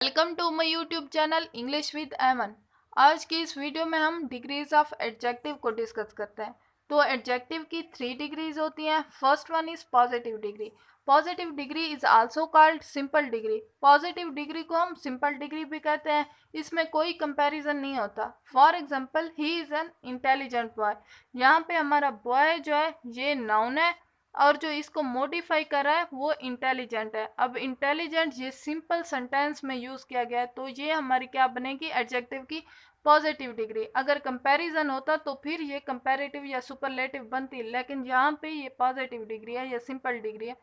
Welcome to my YouTube channel English with Eman. आज की इस वीडियो में हम डिग्रीज ऑफ एडजेक्टिव को डिस्कस करते हैं। तो एडजेक्टिव की 3 डिग्रीज होती हैं। First one is positive degree. Positive degree is also called simple degree. Positive degree को हम सिंपल डिग्री भी कहते हैं। इसमें कोई कंपैरिजन नहीं होता। For example, he is an intelligent boy. यहाँ पे हमारा बॉय जो है ये नाउन है और जो इसको मॉडिफाई कर रहा है वो इंटेलिजेंट है। अब इंटेलिजेंट ये सिंपल सेंटेंस में यूज किया गया है, तो ये हमारी क्या बनेगी, एडजेक्टिव की पॉजिटिव डिग्री। अगर कंपैरिजन होता तो फिर ये कंपैरेटिव या सुपरलेटिव बनती, लेकिन यहाँ पे ये पॉजिटिव डिग्री है, ये सिंपल डिग्री है।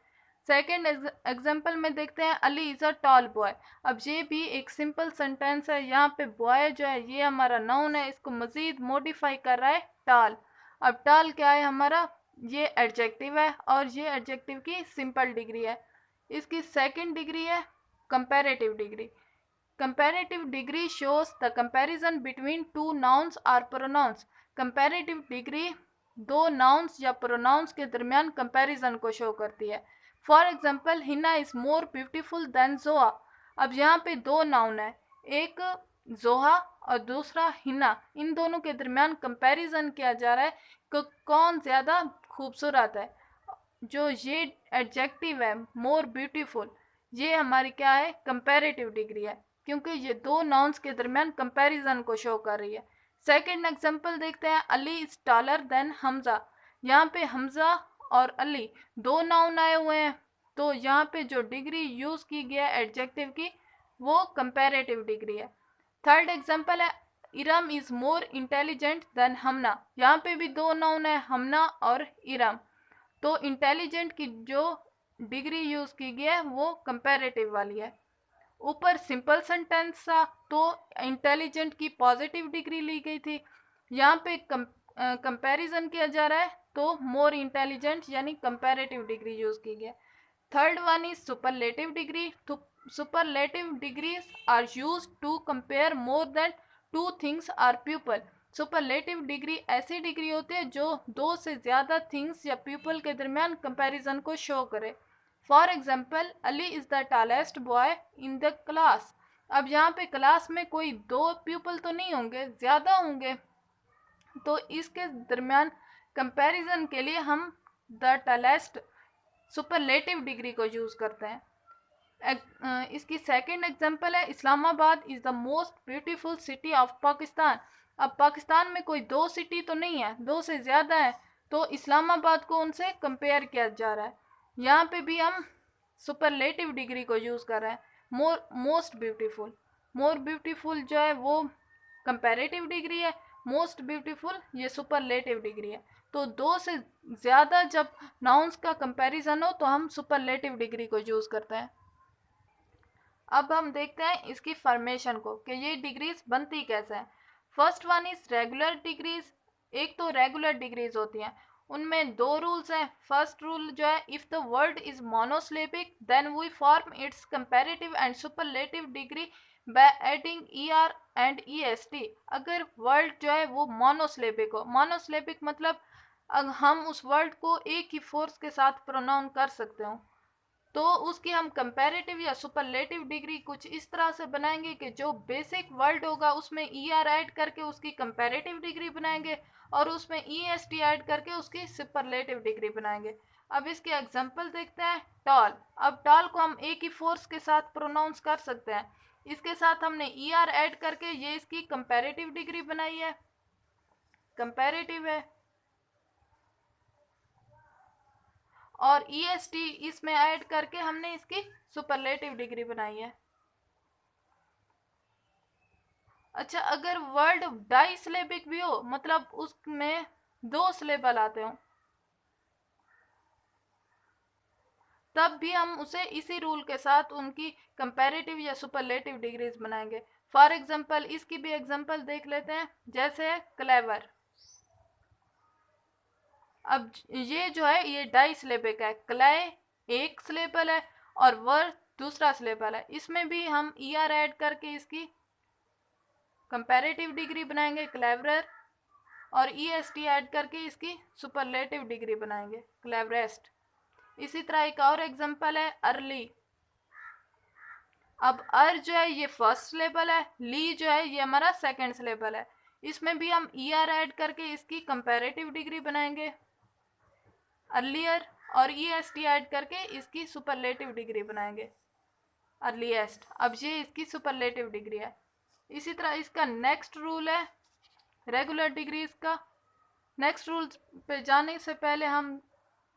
सेकेंड एग्जाम्पल में देखते हैं, Ali is a tall boy. अब ये भी एक सिंपल सेंटेंस है। यहाँ पे बॉय जो है ये हमारा नाउन है, इसको मजीद मॉडिफाई कर रहा है टॉल। अब टॉल क्या है हमारा, ये एडजेक्टिव है और ये एडजेक्टिव की सिंपल डिग्री है। इसकी सेकंड डिग्री है comparative degree. Comparative degree shows the comparison between two nouns और प्रोनाउंस। कंपैरेटिव डिग्री दो नाउन्स या प्रोनाउंस के दरमियान कंपैरिजन को शो करती है। For example, Hina is more beautiful than Zoya. अब यहाँ पे दो नाउन है, एक जोहा और दूसरा हिना। इन दोनों के दरमियान कंपैरिजन किया जा रहा है कि कौन ज़्यादा खूबसूरत है। जो ये एडजेक्टिव है मोर ब्यूटीफुल, ये हमारी क्या है, कंपैरेटिव डिग्री है, क्योंकि ये दो नाउन्स के दरमियान कंपैरिजन को शो कर रही है। सेकंड एग्जांपल देखते हैं, Ali is taller than Hamza. यहाँ पे हमजा और अली दो नाउन आए हुए हैं, तो यहाँ पे जो डिग्री यूज की गई है एडजेक्टिव की वो कंपैरेटिव डिग्री है। थर्ड एग्जांपल है, Iram is more intelligent than Hamna. यहाँ पे भी दो नाउन है, हमना और इरम। तो इंटेलिजेंट की जो डिग्री यूज की गई है वो कंपैरेटिव वाली है। ऊपर सिंपल सेंटेंस था तो इंटेलिजेंट की पॉजिटिव डिग्री ली गई थी। यहाँ पे कंपैरिजन किया जा रहा है तो मोर इंटेलिजेंट यानी कंपैरेटिव डिग्री यूज की गई है। Third one is superlative degree. Superlative degrees are use to compare more than two things or people. Superlative degree ऐसी डिग्री होती है जो दो से ज्यादा थिंग्स या पीपल के दरमियान कंपैरिजन को शो करे। For example, Ali is the tallest boy in the class. अब यहाँ पे क्लास में कोई दो पीपल तो नहीं होंगे, ज्यादा होंगे, तो इसके दरमियान कंपैरिजन के लिए हम द टॉलेस्ट सुपरलेटिव डिग्री को यूज करते हैं। इसकी सेकंड एग्जांपल है, Islamabad is the most beautiful city of Pakistan. अब पाकिस्तान में कोई दो सिटी तो नहीं है, दो से ज्यादा है, तो इस्लामाबाद को उनसे कंपेयर किया जा रहा है। यहाँ पे भी हम सुपरलेटिव डिग्री को यूज कर रहे हैं, मोस्ट ब्यूटीफुल। मोर ब्यूटीफुल जो है वो कंपैरेटिव डिग्री है, मोस्ट ब्यूटीफुल ये सुपरलेटिव डिग्री है। तो दो से ज्यादा जब नाउन्स का कंपैरिजन हो तो हम सुपरलेटिव डिग्री को यूज करते हैं। अब हम देखते हैं इसकी फॉर्मेशन को कि ये डिग्रीज बनती कैसे हैं। First one is regular degrees. एक तो रेगुलर डिग्रीज होती हैं, उनमें दो रूल्स हैं। फर्स्ट रूल जो है, if the word is monosyllabic then we form its comparative and superlative degree by adding er and est। अगर वर्ड जो है वो मोनोसिलेबिक हो, मोनोसिलेबिक मतलब हम उस वर्ड को एक ही फोर्स के साथ प्रोनाउन कर सकते हो, तो उसकी हम कंपैरेटिव या सुपरलेटिव डिग्री कुछ इस तरह से बनाएंगे कि जो बेसिक वर्ड होगा उसमें er ऐड करके उसकी कंपैरेटिव डिग्री बनाएंगे और उसमें est ऐड करके उसकी सुपरलेटिव डिग्री बनाएंगे। अब इसके एग्जांपल देखते हैं। टॉल, अब टॉल को हम एक ही फोर्स के साथ प्रोनाउंस कर सकते हैं, इसके साथ हमने er ऐड करके ये इसकी कंपैरेटिव डिग्री बनाई है, कंपैरेटिव है। और est इसमें ऐड करके हमने इसकी सुपरलेटिव डिग्री बनाई है। अच्छा, अगर वर्ड डाई सिलेबिक भी हो, मतलब उसमें दो सिलेबल आते हो, तब भी हम उसे इसी रूल के साथ उनकी कंपैरेटिव या सुपरलेटिव डिग्रीज बनाएंगे। फॉर एग्जांपल, इसकी भी एग्जांपल देख लेते हैं, जैसे क्लेवर। अब ये जो है ये डाई सिलेबिक है, क्ले एक सिलेबल है और वर दूसरा सिलेबल है। इसमें भी हम er ऐड करके इसकी कंपैरेटिव डिग्री बनाएंगे क्लेवरर, और est ऐड करके इसकी सुपरलेटिव डिग्री बनाएंगे क्लेवरेस्ट। इसी तरह एक और एग्जांपल है अर्ली। अब अर जो है ये फर्स्ट सिलेबल है, ली जो है ये हमारा सेकंड सिलेबल है। इसमें भी हम ई आर ऐड करके इसकी कंपैरेटिव डिग्री बनाएंगे, अर्लियर, और ई एस टी ऐड करके इसकी सुपरलेटिव डिग्री बनाएंगे, अर्लीस्ट। अब ये इसकी सुपरलेटिव डिग्री है। इसी तरह इसका नेक्स्ट रूल है रेगुलर डिग्रीज का। नेक्स्ट रूल पे जाने से पहले हम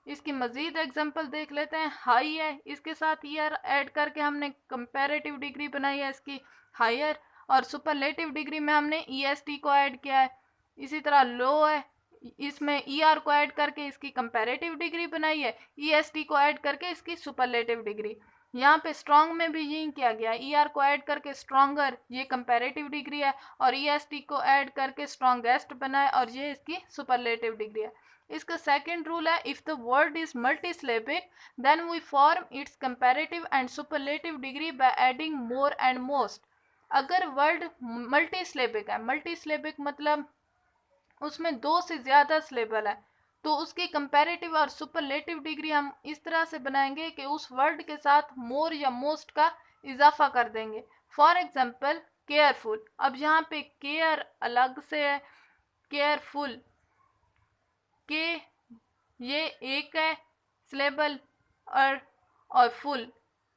इसकी मज़ीद एग्जांपल देख लेते हैं। हाई है, इसके साथ ईयर ऐड करके हमने कंपैरेटिव डिग्री बनाई है इसकी हायर, और सुपरलेटिव डिग्री में हमने ईएसटी को ऐड किया है। इसी तरह लो है, इसमें ईआर को ऐड करके इसकी कंपैरेटिव डिग्री बनाई है, ईएसटी को ऐड करके इसकी सुपरलेटिव डिग्री। यहाँ पे स्ट्रॉन्ग में भी यही किया गया, ईआर को ऐड करके स्ट्रॉन्गर, ये कंपैरेटिव डिग्री है, और ईएसटी को ऐड करके स्ट्रॉन्गेस्ट बनाए, और ये इसकी सुपरलेटिव डिग्री है। इसका सेकंड रूल है, if the word is multisyllabic then we form its comparative and superlative degree by adding more and most. अगर वर्ड मल्टीसिलेबिक है, मल्टीसिलेबिक मतलब उसमें दो से ज़्यादा सिलेबल है, तो उसकी कंपैरेटिव और सुपरलेटिव डिग्री हम इस तरह से बनाएंगे कि उस वर्ड के साथ मोर या मोस्ट का इजाफा कर देंगे। फॉर एग्जांपल केयरफुल, अब यहाँ पे केयर अलग से है, केयरफुल के ये एक है सिलेबल, और फुल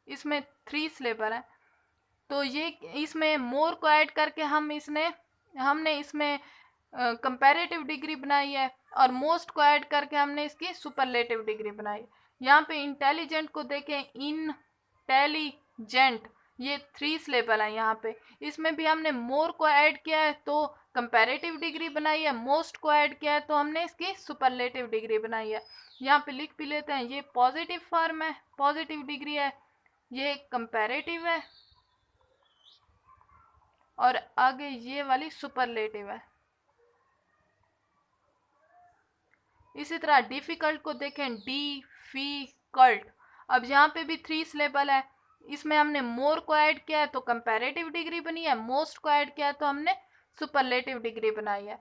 इसमें 3 सिलेबल है, तो ये इसमें मोर को ऐड करके हमने इसमें कंपैरेटिव डिग्री बनाई है, और मोस्ट को ऐड करके हमने इसकी सुपरलेटिव डिग्री बनाई। यहाँ पे इंटेलिजेंट को देखें, इंटेलिजेंट, ये 3 सिलेबल है यहाँ पे। इसमें भी हमने मोर को ऐड किया है तो कंपैरेटिव डिग्री बनाई है, मोस्ट को ऐड किया है तो हमने इसकी सुपरलेटिव डिग्री बनाई है। यहाँ पे लिख भी लेते हैं, ये पॉजिटिव फॉर्म है, पॉजिटिव डिग्री है, ये कंपैरेटिव है, और आगे ये वाली सुपरलेटिव है। इसी तरह डिफिकल्ट को देखें, डिफिकल्ट, अब यहाँ पे भी 3 सिलेबल है। इसमें हमने मोर को ऐड किया है तो कंपैरेटिव डिग्री बनी है, मोस्ट को ऐड किया है तो हमने सुपरलेटिव डिग्री बनाई है।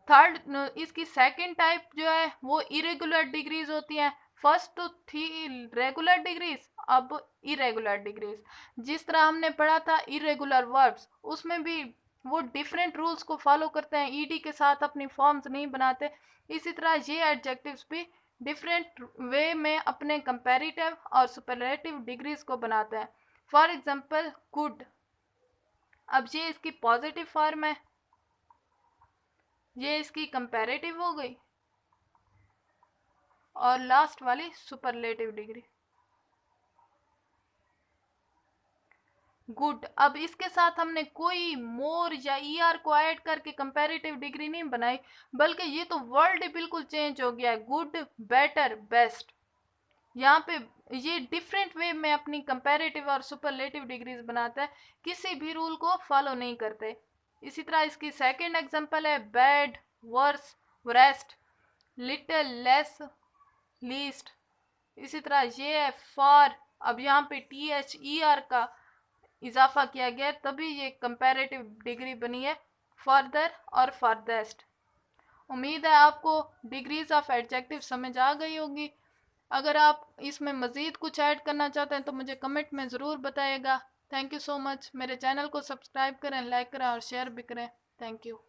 थर्ड, इसकी सेकंड टाइप जो है वो इरेगुलर डिग्रीज होती हैं। फर्स्ट तो थी रेगुलर डिग्रीज, अब इरेगुलर डिग्रीज। जिस तरह हमने पढ़ा था इरेगुलर वर्ब्स, उसमें भी वो डिफरेंट रूल्स को फॉलो करते हैं, ईडी के साथ अपनी फॉर्म्स नहीं बनाते। इसी तरह ये एडजेक्टिव्स भी डिफरेंट वे में अपने कंपैरेटिव और सुपरलेटिव डिग्रीज को बनाते हैं। फॉर एग्जांपल गुड, अब ये इसकी पॉजिटिव फॉर्म है, ये इसकी कंपैरेटिव हो गई, और लास्ट वाली सुपरलेटिव डिग्री गुड। अब इसके साथ हमने कोई मोर या ईआर को ऐड करके कंपैरेटिव डिग्री नहीं बनाई, बल्कि ये तो वर्ड बिल्कुल चेंज हो गया है, गुड, बेटर, बेस्ट। यहाँ पे ये डिफरेंट वे में अपनी कंपैरेटिव और सुपरलेटिव डिग्रीज बनाता है, किसी भी रूल को फॉलो नहीं करते। इसी तरह इसकी सेकंड एग्जांपल है bad, worse, worst, little, less, least. इसी तरह ये है फॉर, अब यहाँ पे THER का इजाफा किया गया तभी ये कंपैरेटिव डिग्री बनी है, फर्दर और फर्देस्ट। उम्मीद है आपको डिग्रीज ऑफ एडजेक्टिव समझ आ गई होगी। अगर आप इसमें मज़ीद कुछ ऐड करना चाहते हैं तो मुझे कमेंट में ज़रूर बताइएगा। Thank you so much. मेरे चैनल को सब्सक्राइब करें, लाइक करें और शेयर भी करें। Thank you.